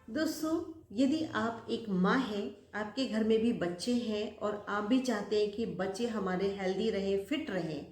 दोस्तों, यदि आप एक माँ हैं, आपके घर में भी बच्चे हैं और आप भी चाहते हैं कि बच्चे हमारे हेल्दी रहें, फिट रहें,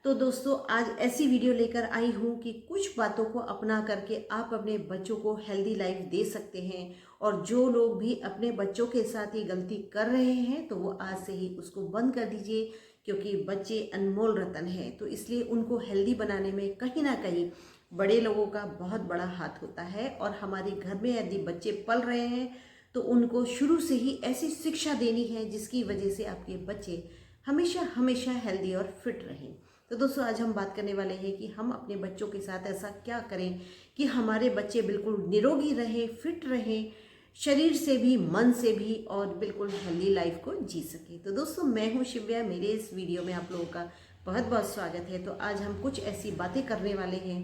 तो दोस्तों आज ऐसी वीडियो लेकर आई हूँ कि कुछ बातों को अपना करके आप अपने बच्चों को हेल्दी लाइफ दे सकते हैं। और जो लोग भी अपने बच्चों के साथ ये गलती कर रहे हैं तो वो आज से ही उसको बंद कर दीजिए, क्योंकि बच्चे अनमोल रतन हैं। तो इसलिए उनको हेल्दी बनाने में कहीं ना कहीं बड़े लोगों का बहुत बड़ा हाथ होता है। और हमारे घर में यदि बच्चे पल रहे हैं तो उनको शुरू से ही ऐसी शिक्षा देनी है जिसकी वजह से आपके बच्चे हमेशा हमेशा हेल्दी और फिट रहें। तो दोस्तों, आज हम बात करने वाले हैं कि हम अपने बच्चों के साथ ऐसा क्या करें कि हमारे बच्चे बिल्कुल निरोगी रहें, फिट रहें, शरीर से भी, मन से भी, और बिल्कुल हेल्दी लाइफ को जी सके। तो दोस्तों, मैं हूँ शिव्या। मेरे इस वीडियो में आप लोगों का बहुत बहुत स्वागत है। तो आज हम कुछ ऐसी बातें करने वाले हैं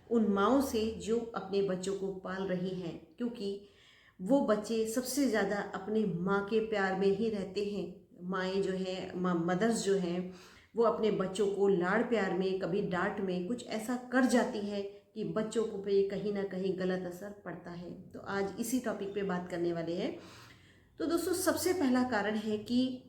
उन माँओं से जो अपने बच्चों को पाल रही हैं, क्योंकि वो बच्चे सबसे ज़्यादा अपने माँ के प्यार में ही रहते हैं। माएँ जो हैं, मदर्स जो हैं, वो अपने बच्चों को लाड़ प्यार में, कभी डांट में कुछ ऐसा कर जाती है कि बच्चों को पे कहीं ना कहीं गलत असर पड़ता है। तो आज इसी टॉपिक पे बात करने वाले हैं। तो दोस्तों, सबसे पहला कारण है कि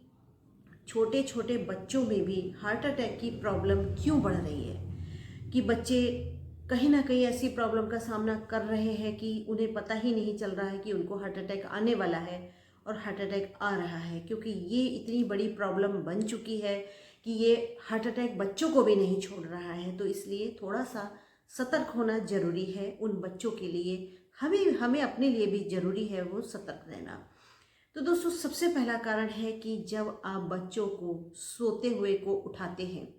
छोटे छोटे बच्चों में भी हार्ट अटैक की प्रॉब्लम क्यों बढ़ रही है, कि बच्चे कहीं ना कहीं ऐसी प्रॉब्लम का सामना कर रहे हैं कि उन्हें पता ही नहीं चल रहा है कि उनको हार्ट अटैक आने वाला है और हार्ट अटैक आ रहा है, क्योंकि ये इतनी बड़ी प्रॉब्लम बन चुकी है कि ये हार्ट अटैक बच्चों को भी नहीं छोड़ रहा है। तो इसलिए थोड़ा सा सतर्क होना ज़रूरी है उन बच्चों के लिए। हमें हमें अपने लिए भी ज़रूरी है वो सतर्क रहना। तो दोस्तों, सबसे पहला कारण है कि जब आप बच्चों को सोते हुए को उठाते हैं,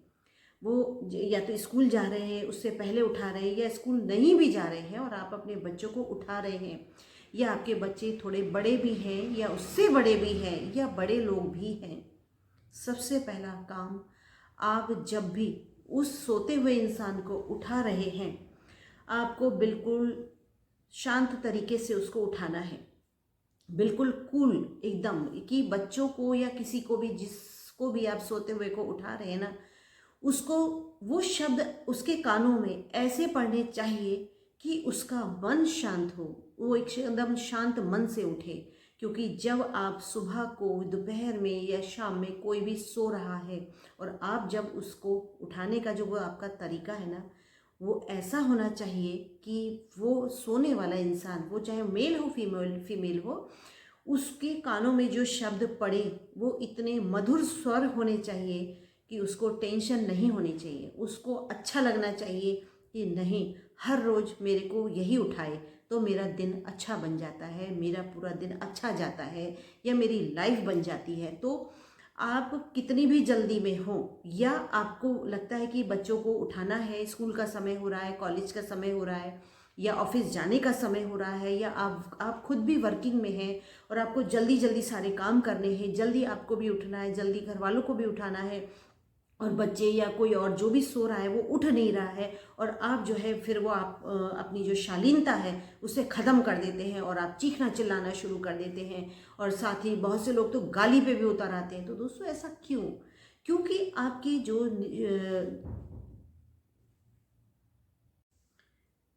वो या तो स्कूल जा रहे हैं उससे पहले उठा रहे हैं, या स्कूल नहीं भी जा रहे हैं और आप अपने बच्चों को उठा रहे हैं, या आपके बच्चे थोड़े बड़े भी हैं या उससे बड़े भी हैं या बड़े लोग भी हैं, सबसे पहला काम, आप जब भी उस सोते हुए इंसान को उठा रहे हैं, आपको बिल्कुल शांत तरीके से उसको उठाना है। बिल्कुल कूल एकदम, कि बच्चों को या किसी को भी, जिसको भी आप सोते हुए को उठा रहे हैं ना, उसको वो शब्द उसके कानों में ऐसे पढ़ने चाहिए कि उसका मन शांत हो, वो एकदम शांत मन से उठे। क्योंकि जब आप सुबह को, दोपहर में या शाम में कोई भी सो रहा है और आप जब उसको उठाने का जो वो आपका तरीका है ना, वो ऐसा होना चाहिए कि वो सोने वाला इंसान, वो चाहे मेल हो फीमेल हो, उसके कानों में जो शब्द पड़े वो इतने मधुर स्वर होने चाहिए कि उसको टेंशन नहीं होनी चाहिए, उसको अच्छा लगना चाहिए कि नहीं, हर रोज़ मेरे को यही उठाए तो मेरा दिन अच्छा बन जाता है, मेरा पूरा दिन अच्छा जाता है, या मेरी लाइफ बन जाती है। तो आप कितनी भी जल्दी में हो, या आपको लगता है कि बच्चों को उठाना है, स्कूल का समय हो रहा है, कॉलेज का समय हो रहा है, या ऑफिस जाने का समय हो रहा है, या आप खुद भी वर्किंग में हैं और आपको जल्दी जल्दी सारे काम करने हैं, जल्दी आपको भी उठना है, जल्दी घर वालों को भी उठाना है, और बच्चे या कोई और जो भी सो रहा है वो उठ नहीं रहा है, और आप जो है फिर वो आप अपनी जो शालीनता है उसे ख़त्म कर देते हैं और आप चीखना चिल्लाना शुरू कर देते हैं, और साथ ही बहुत से लोग तो गाली पे भी उतर आते हैं। तो दोस्तों, ऐसा क्यों? क्योंकि आपकी जो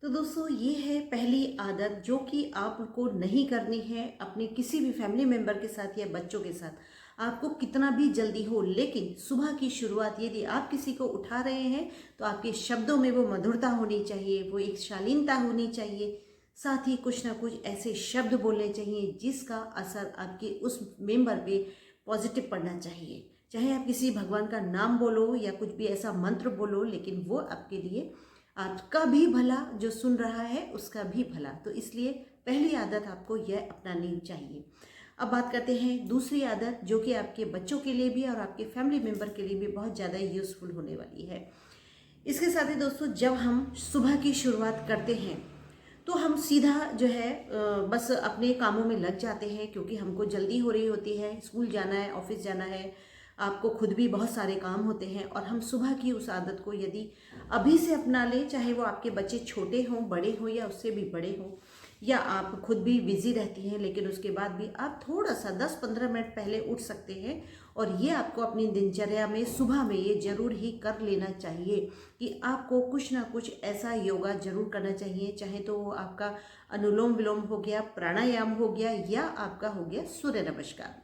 तो दोस्तों, ये है पहली आदत जो कि आपको नहीं करनी है अपने किसी भी फैमिली मेम्बर के साथ या बच्चों के साथ। आपको कितना भी जल्दी हो, लेकिन सुबह की शुरुआत यदि आप किसी को उठा रहे हैं तो आपके शब्दों में वो मधुरता होनी चाहिए, वो एक शालीनता होनी चाहिए, साथ ही कुछ ना कुछ ऐसे शब्द बोलने चाहिए जिसका असर आपके उस मेंबर पे पॉजिटिव पड़ना चाहिए। चाहे आप किसी भगवान का नाम बोलो या कुछ भी ऐसा मंत्र बोलो, लेकिन वो आपके लिए, आपका भी भला, जो सुन रहा है उसका भी भला। तो इसलिए पहली आदत आपको यह अपनानी चाहिए। अब बात करते हैं दूसरी आदत, जो कि आपके बच्चों के लिए भी और आपके फैमिली मेम्बर के लिए भी बहुत ज़्यादा यूज़फुल होने वाली है। इसके साथ ही दोस्तों, जब हम सुबह की शुरुआत करते हैं तो हम सीधा जो है बस अपने कामों में लग जाते हैं, क्योंकि हमको जल्दी हो रही होती है, स्कूल जाना है, ऑफिस जाना है, आपको खुद भी बहुत सारे काम होते हैं। और हम सुबह की उस आदत को यदि अभी से अपना लें, चाहे वो आपके बच्चे छोटे हों, बड़े हों या उससे भी बड़े हों, या आप खुद भी बिजी रहती हैं, लेकिन उसके बाद भी आप थोड़ा सा 10-15 मिनट पहले उठ सकते हैं। और ये आपको अपनी दिनचर्या में सुबह में ये जरूर ही कर लेना चाहिए कि आपको कुछ ना कुछ ऐसा योगा जरूर करना चाहिए, चाहे तो वो आपका अनुलोम विलोम हो गया, प्राणायाम हो गया, या आपका हो गया सूर्य नमस्कार।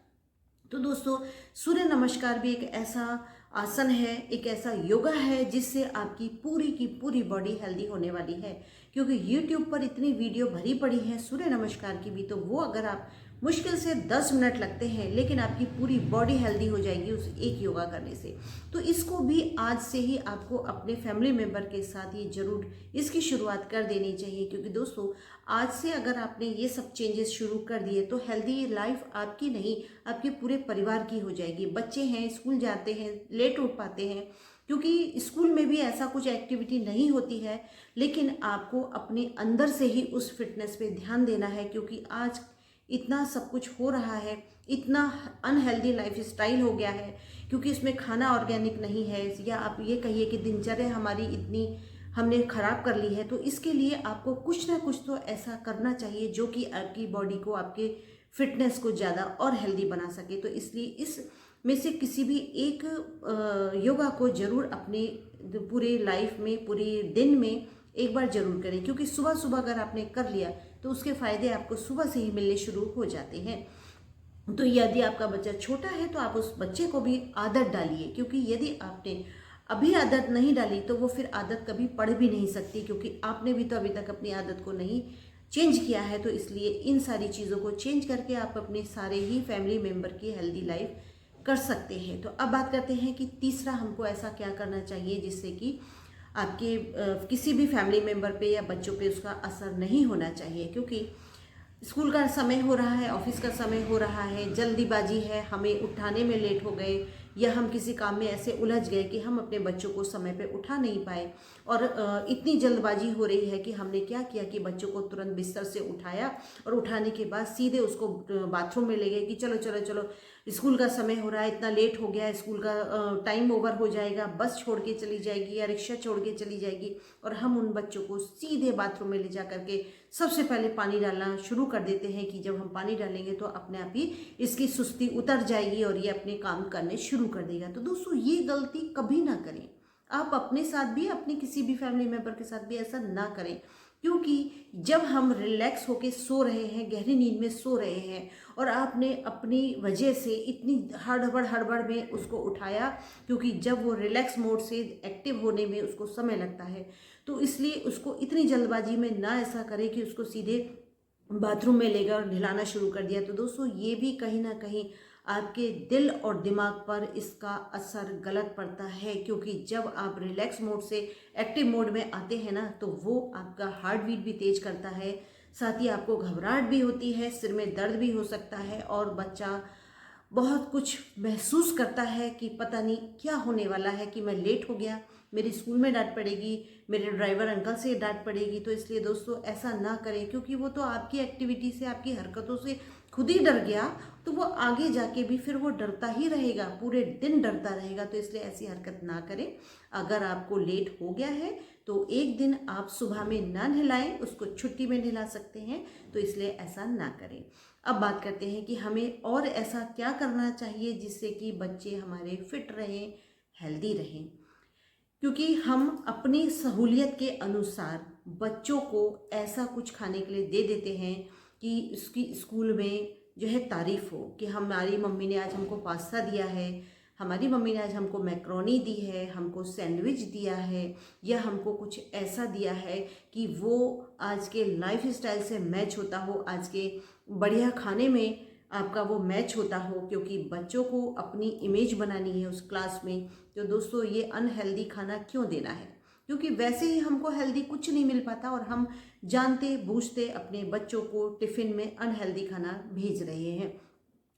तो दोस्तों, सूर्य नमस्कार भी एक ऐसा आसन है, एक ऐसा योगा है जिससे आपकी पूरी की पूरी बॉडी हेल्दी होने वाली है। क्योंकि YouTube पर इतनी वीडियो भरी पड़ी है सूर्य नमस्कार की भी, तो वो अगर आप मुश्किल से 10 मिनट लगते हैं, लेकिन आपकी पूरी बॉडी हेल्दी हो जाएगी उस एक योगा करने से। तो इसको भी आज से ही आपको अपने फैमिली मेम्बर के साथ ये जरूर इसकी शुरुआत कर देनी चाहिए। क्योंकि दोस्तों, आज से अगर आपने ये सब चेंजेस शुरू कर दिए तो हेल्दी लाइफ आपकी नहीं, आपके पूरे परिवार की हो जाएगी। बच्चे हैं, स्कूल जाते हैं, लेट उठ पाते हैं, क्योंकि स्कूल में भी ऐसा कुछ एक्टिविटी नहीं होती है, लेकिन आपको अपने अंदर से ही उस फिटनेस पे ध्यान देना है। क्योंकि आज इतना सब कुछ हो रहा है, इतना अनहेल्दी लाइफ स्टाइल हो गया है, क्योंकि इसमें खाना ऑर्गेनिक नहीं है, या आप ये कहिए कि दिनचर्या हमारी इतनी हमने ख़राब कर ली है। तो इसके लिए आपको कुछ ना कुछ तो ऐसा करना चाहिए जो कि आपकी बॉडी को, आपके फिटनेस को ज़्यादा और हेल्दी बना सके। तो इसलिए इस में से किसी भी एक योगा को ज़रूर अपने पूरे लाइफ में, पूरे दिन में एक बार जरूर करें। क्योंकि सुबह सुबह अगर आपने कर लिया तो उसके फ़ायदे आपको सुबह से ही मिलने शुरू हो जाते हैं। तो यदि आपका बच्चा छोटा है तो आप उस बच्चे को भी आदत डालिए, क्योंकि यदि आपने अभी आदत नहीं डाली तो वो फिर आदत कभी पड़ भी नहीं सकती, क्योंकि आपने भी तो अभी तक अपनी आदत को नहीं चेंज किया है। तो इसलिए इन सारी चीज़ों को चेंज करके आप अपने सारे ही फैमिली मेम्बर की हेल्दी लाइफ कर सकते हैं। तो अब बात करते हैं कि तीसरा हमको ऐसा क्या करना चाहिए जिससे कि आपके किसी भी फैमिली मेम्बर पे या बच्चों पे उसका असर नहीं होना चाहिए। क्योंकि स्कूल का समय हो रहा है, ऑफिस का समय हो रहा है, जल्दीबाजी है, हमें उठाने में लेट हो गए, या हम किसी काम में ऐसे उलझ गए कि हम अपने बच्चों को समय पे उठा नहीं पाए। और इतनी जल्दबाजी हो रही है कि हमने क्या किया कि बच्चों को तुरंत बिस्तर से उठाया, और उठाने के बाद सीधे उसको बाथरूम में ले गए कि चलो चलो चलो स्कूल का समय हो रहा है, इतना लेट हो गया है, स्कूल का टाइम ओवर हो जाएगा, बस छोड़ के चली जाएगी या रिक्शा छोड़ के चली जाएगी। और हम उन बच्चों को सीधे बाथरूम में ले जा करके सबसे पहले पानी डालना शुरू कर देते हैं कि जब हम पानी डालेंगे तो अपने आप ही इसकी सुस्ती उतर जाएगी और ये अपने काम करने शुरू कर देगा। तो दोस्तों, ये गलती कभी ना करें। आप अपने साथ भी, अपने किसी भी फैमिली मेम्बर के साथ भी ऐसा ना करें। क्योंकि जब हम रिलैक्स होके सो रहे हैं, गहरी नींद में सो रहे हैं, और आपने अपनी वजह से इतनी हड़बड़ में उसको उठाया, क्योंकि जब वो रिलैक्स मोड से एक्टिव होने में उसको समय लगता है, तो इसलिए उसको इतनी जल्दबाजी में ना ऐसा करें कि उसको सीधे बाथरूम में ले गए और नहलाना शुरू कर दिया। तो दोस्तों, ये भी कहीं ना कहीं आपके दिल और दिमाग पर इसका असर गलत पड़ता है। क्योंकि जब आप रिलैक्स मोड से एक्टिव मोड में आते हैं ना, तो वो आपका हार्ट बीट भी तेज करता है, साथ ही आपको घबराहट भी होती है, सिर में दर्द भी हो सकता है, और बच्चा बहुत कुछ महसूस करता है कि पता नहीं क्या होने वाला है, कि मैं लेट हो गया, मेरे स्कूल में डांट पड़ेगी, मेरे ड्राइवर अंकल से डांट पड़ेगी। तो इसलिए दोस्तों, ऐसा ना करें, क्योंकि वो तो आपकी एक्टिविटी से, आपकी हरकतों से खुद ही डर गया, तो वो आगे जाके भी फिर वो डरता ही रहेगा, पूरे दिन डरता रहेगा। तो इसलिए ऐसी हरकत ना करें। अगर आपको लेट हो गया है तो एक दिन आप सुबह में ना नहलाएं, उसको छुट्टी में नहला सकते हैं। तो इसलिए ऐसा ना करें। अब बात करते हैं कि हमें और ऐसा क्या करना चाहिए जिससे कि बच्चे हमारे फिट रहें, हेल्दी रहें। क्योंकि हम अपनी सहूलियत के अनुसार बच्चों को ऐसा कुछ खाने के लिए दे देते हैं कि उसकी स्कूल में जो है तारीफ़ हो, कि हमारी मम्मी ने आज हमको पास्ता दिया है, हमारी मम्मी ने आज हमको मैक्रोनी दी है, हमको सैंडविच दिया है, या हमको कुछ ऐसा दिया है कि वो आज के लाइफ स्टाइल से मैच होता हो, आज के बढ़िया खाने में आपका वो मैच होता हो। क्योंकि बच्चों को अपनी इमेज बनानी है उस क्लास में। तो दोस्तों, ये अनहेल्दी खाना क्यों देना है? क्योंकि वैसे ही हमको हेल्दी कुछ नहीं मिल पाता, और हम जानते बूझते अपने बच्चों को टिफ़िन में अनहेल्दी खाना भेज रहे हैं।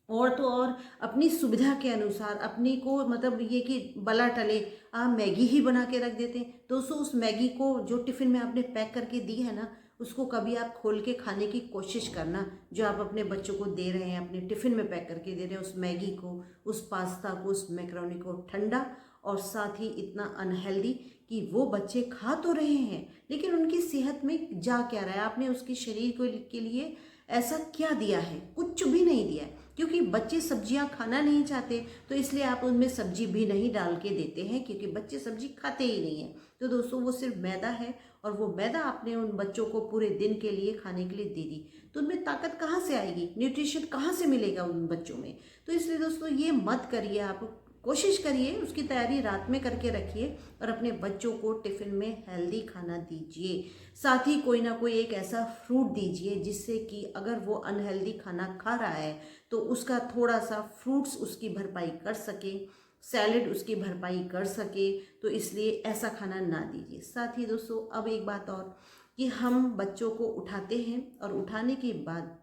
और तो और अपनी सुविधा के अनुसार, अपनी को मतलब ये कि बला टले आप मैगी ही बना के रख देते हैं। दोस्तों, उस मैगी को जो टिफ़िन में आपने पैक करके दी है ना, उसको कभी आप खोल के खाने की कोशिश करना। जो आप अपने बच्चों को दे रहे हैं, अपने टिफ़िन में पैक करके दे रहे हैं, उस मैगी को, उस पास्ता को, उस मैक्रोनी को ठंडा और साथ ही इतना अनहेल्दी कि वो बच्चे खा तो रहे हैं लेकिन उनकी सेहत में जा क्या रहा है। आपने उसके शरीर को के लिए ऐसा क्या दिया है? कुछ भी नहीं दिया है, क्योंकि बच्चे सब्जियां खाना नहीं चाहते तो इसलिए आप उनमें सब्जी भी नहीं डाल के देते हैं, क्योंकि बच्चे सब्जी खाते ही नहीं हैं। तो दोस्तों वो सिर्फ मैदा है और वो मैदा आपने उन बच्चों को पूरे दिन के लिए खाने के लिए दे दी तो उनमें ताकत कहाँ से आएगी, न्यूट्रिशन कहाँ से मिलेगा उन बच्चों में। तो इसलिए दोस्तों ये मत करिए, आप कोशिश करिए उसकी तैयारी रात में करके रखिए और अपने बच्चों को टिफ़िन में हेल्दी खाना दीजिए। साथ ही कोई ना कोई एक ऐसा फ्रूट दीजिए जिससे कि अगर वो अनहेल्दी खाना खा रहा है तो उसका थोड़ा सा फ्रूट्स उसकी भरपाई कर सके, सैलेड उसकी भरपाई कर सके। तो इसलिए ऐसा खाना ना दीजिए। साथ ही दोस्तों अब एक बात और कि हम बच्चों को उठाते हैं और उठाने के बाद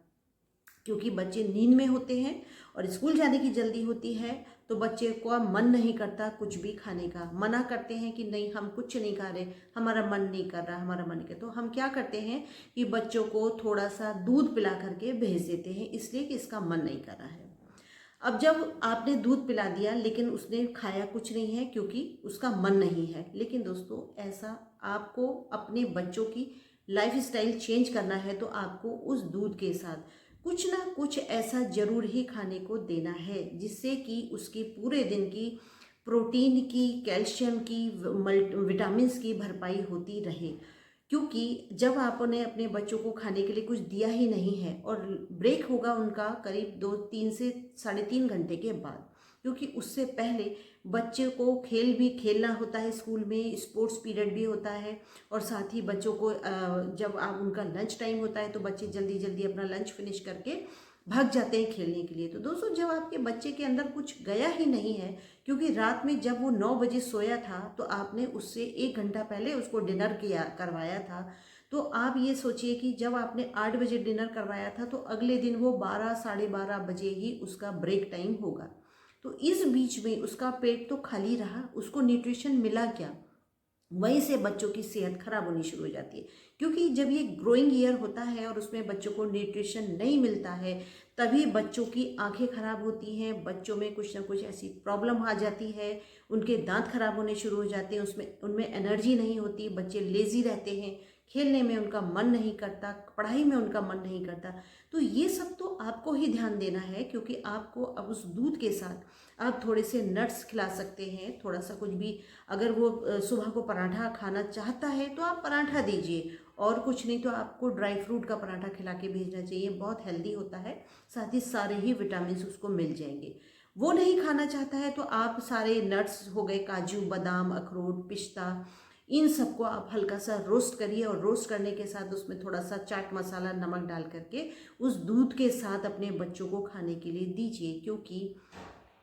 क्योंकि बच्चे नींद में होते हैं और स्कूल जाने की जल्दी होती है तो बच्चे को मन नहीं करता कुछ भी खाने का, मना करते हैं कि नहीं हम कुछ नहीं खा रहे, हमारा मन नहीं कर रहा, हमारा मन नहीं कर। तो हम क्या करते हैं कि बच्चों को थोड़ा सा दूध पिला करके भेज देते हैं, इसलिए कि इसका मन नहीं कर रहा है। अब जब आपने दूध पिला दिया लेकिन उसने खाया कुछ नहीं है क्योंकि उसका मन नहीं है। लेकिन दोस्तों ऐसा आपको अपने बच्चों की लाइफ स्टाइल चेंज करना है तो आपको उस दूध के साथ कुछ ना कुछ ऐसा जरूर ही खाने को देना है जिससे कि उसके पूरे दिन की प्रोटीन की, कैल्शियम की, विटामिन्स की भरपाई होती रहे। क्योंकि जब आपने अपने बच्चों को खाने के लिए कुछ दिया ही नहीं है और ब्रेक होगा उनका करीब 2-3 से 3.5 घंटे के बाद, क्योंकि उससे पहले बच्चे को खेल भी खेलना होता है, स्कूल में स्पोर्ट्स पीरियड भी होता है और साथ ही बच्चों को जब आप उनका लंच टाइम होता है तो बच्चे जल्दी जल्दी अपना लंच फिनिश करके भाग जाते हैं खेलने के लिए। तो दोस्तों जब आपके बच्चे के अंदर कुछ गया ही नहीं है, क्योंकि रात में जब वो 9 बजे सोया था तो आपने उससे 1 घंटा पहले उसको डिनर करवाया था, तो आप ये सोचिए कि जब आपने 8 बजे डिनर करवाया था तो अगले दिन वो 12 साढ़े 12 बजे ही उसका ब्रेक टाइम होगा। तो इस बीच में उसका पेट तो खाली रहा, उसको न्यूट्रिशन मिला क्या? वहीं से बच्चों की सेहत खराब होनी शुरू हो जाती है, क्योंकि जब ये ग्रोइंग ईयर होता है और उसमें बच्चों को न्यूट्रिशन नहीं मिलता है तभी बच्चों की आंखें खराब होती हैं, बच्चों में कुछ ना कुछ ऐसी प्रॉब्लम आ जाती है, उनके दांत खराब होने शुरू हो जाते हैं, उनमें एनर्जी नहीं होती, बच्चे लेजी रहते हैं, खेलने में उनका मन नहीं करता, पढ़ाई में उनका मन नहीं करता। तो ये सब तो आपको ही ध्यान देना है, क्योंकि आपको अब उस दूध के साथ आप थोड़े से नट्स खिला सकते हैं, थोड़ा सा कुछ भी। अगर वो सुबह को पराठा खाना चाहता है तो आप पराठा दीजिए, और कुछ नहीं तो आपको ड्राई फ्रूट का पराठा खिला के भेजना चाहिए, बहुत हेल्दी होता है, साथ ही सारे ही विटामिन उसको मिल जाएंगे। वो नहीं खाना चाहता है तो आप सारे नट्स हो गए, काजू, बादाम, अखरोट, पिस्ता, इन सबको आप हल्का सा रोस्ट करिए और रोस्ट करने के साथ उसमें थोड़ा सा चाट मसाला, नमक डाल करके उस दूध के साथ अपने बच्चों को खाने के लिए दीजिए, क्योंकि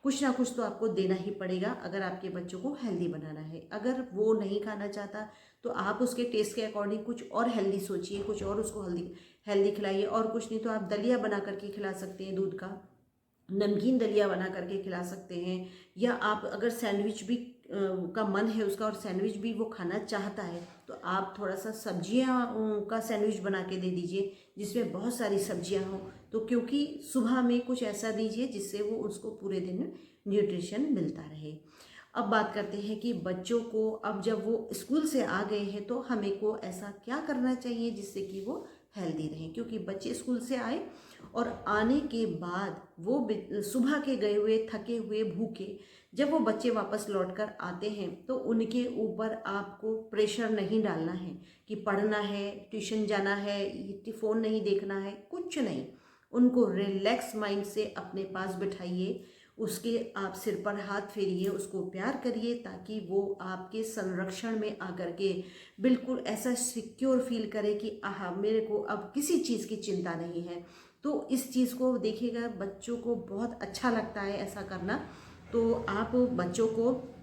कुछ ना कुछ तो आपको देना ही पड़ेगा अगर आपके बच्चों को हेल्दी बनाना है। अगर वो नहीं खाना चाहता तो आप उसके टेस्ट के अकॉर्डिंग कुछ और हेल्दी सोचिए, कुछ और उसको हेल्दी हेल्दी खिलाइए। और कुछ नहीं तो आप दलिया बना करके खिला सकते हैं, दूध का नमकीन दलिया बना करके खिला सकते हैं, या आप अगर सैंडविच भी का मन है उसका और सैंडविच भी वो खाना चाहता है तो आप थोड़ा सा सब्जियां का सैंडविच बना के दे दीजिए जिसमें बहुत सारी सब्जियां हों। तो क्योंकि सुबह में कुछ ऐसा दीजिए जिससे वो उसको पूरे दिन न्यूट्रिशन मिलता रहे। अब बात करते हैं कि बच्चों को अब जब वो स्कूल से आ गए हैं तो हमें को ऐसा क्या करना चाहिए जिससे कि वो हेल्दी रहें, क्योंकि बच्चे स्कूल से आए और आने के बाद वो सुबह के गए हुए, थके हुए, भूखे, जब वो बच्चे वापस लौट कर आते हैं तो उनके ऊपर आपको प्रेशर नहीं डालना है कि पढ़ना है, ट्यूशन जाना है, फ़ोन नहीं देखना है, कुछ नहीं। उनको रिलैक्स माइंड से अपने पास बिठाइए, उसके आप सिर पर हाथ फेरिए, उसको प्यार करिए ताकि वो आपके संरक्षण में आकर के बिल्कुल ऐसा सिक्योर फील करे कि आहा मेरे को अब किसी चीज़ की चिंता नहीं है। तो इस चीज़ को देखिएगा, बच्चों को बहुत अच्छा लगता है ऐसा करना। तो आप बच्चों को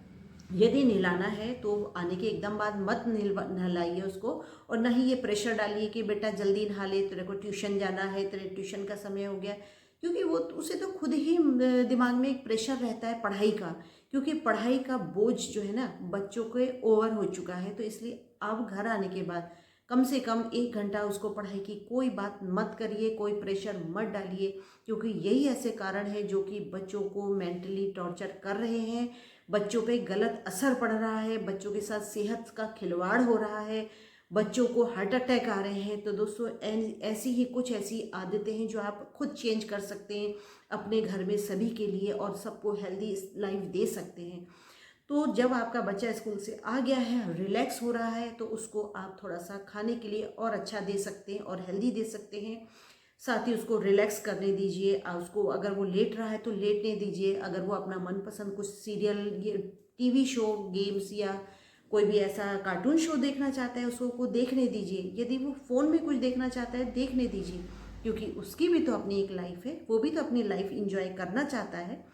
यदि नहलाना है तो आने के एकदम बाद मत नहलाइए उसको, और ना ही ये प्रेशर डालिए कि बेटा जल्दी नहा ले, तेरे को ट्यूशन जाना है, तेरे ट्यूशन का समय हो गया, क्योंकि वो उसे तो खुद ही दिमाग में एक प्रेशर रहता है पढ़ाई का, क्योंकि पढ़ाई का बोझ जो है ना बच्चों के ओवर हो चुका है। तो इसलिए आप घर आने के बाद कम से कम 1 घंटा उसको पढ़ाई की कोई बात मत करिए, कोई प्रेशर मत डालिए, क्योंकि यही ऐसे कारण है जो कि बच्चों को मेंटली टॉर्चर कर रहे हैं, बच्चों पे गलत असर पड़ रहा है, बच्चों के साथ सेहत का खिलवाड़ हो रहा है, बच्चों को हार्ट अटैक आ रहे हैं। तो दोस्तों ऐसी ही कुछ ऐसी आदतें हैं जो आप खुद चेंज कर सकते हैं अपने घर में सभी के लिए और सबको हेल्दी लाइफ दे सकते हैं। तो जब आपका बच्चा स्कूल से आ गया है, रिलैक्स हो रहा है, तो उसको आप थोड़ा सा खाने के लिए और अच्छा दे सकते हैं और हेल्दी दे सकते हैं। साथ ही उसको रिलैक्स करने दीजिए। उसको अगर वो लेट रहा है तो लेटने दीजिए। अगर वो अपना मनपसंद कुछ सीरियल, ये टीवी शो, गेम्स या कोई भी ऐसा कार्टून शो देखना चाहता है उसको देखने दीजिए। यदि वो फ़ोन में कुछ देखना चाहता है देखने दीजिए, क्योंकि उसकी भी तो अपनी एक लाइफ है, वो भी तो अपनी लाइफ इंजॉय करना चाहता है,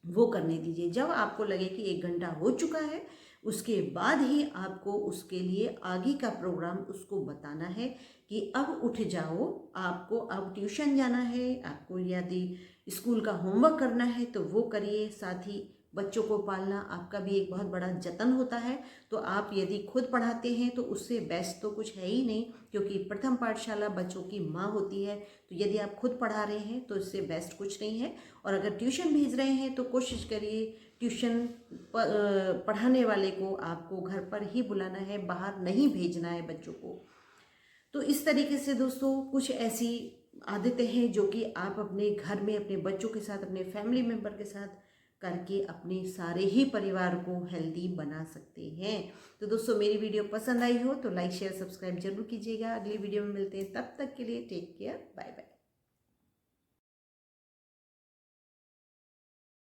वो करने दीजिए। जब आपको लगे कि 1 घंटा हो चुका है, उसके बाद ही आपको उसके लिए आगे का प्रोग्राम उसको बताना है कि अब उठ जाओ, आपको अब ट्यूशन जाना है, आपको यदि स्कूल का होमवर्क करना है तो वो करिए। साथ ही बच्चों को पालना आपका भी एक बहुत बड़ा जतन होता है। तो आप यदि खुद पढ़ाते हैं तो उससे बेस्ट तो कुछ है ही नहीं, क्योंकि प्रथम पाठशाला बच्चों की माँ होती है। तो यदि आप खुद पढ़ा रहे हैं तो इससे बेस्ट कुछ नहीं है। और अगर ट्यूशन भेज रहे हैं तो कोशिश करिए ट्यूशन पढ़ाने वाले को आपको घर पर ही बुलाना है, बाहर नहीं भेजना है बच्चों को। तो इस तरीके से दोस्तों कुछ ऐसी आदतें हैं जो कि आप अपने घर में अपने बच्चों के साथ, अपने फैमिली मेम्बर के साथ करके अपने सारे ही परिवार को हेल्दी बना सकते हैं। तो दोस्तों मेरी वीडियो पसंद आई हो तो लाइक शेयर सब्सक्राइब जरूर कीजिएगा। अगली वीडियो में मिलते हैं, तब तक के लिए टेक केयर, बाय बाय।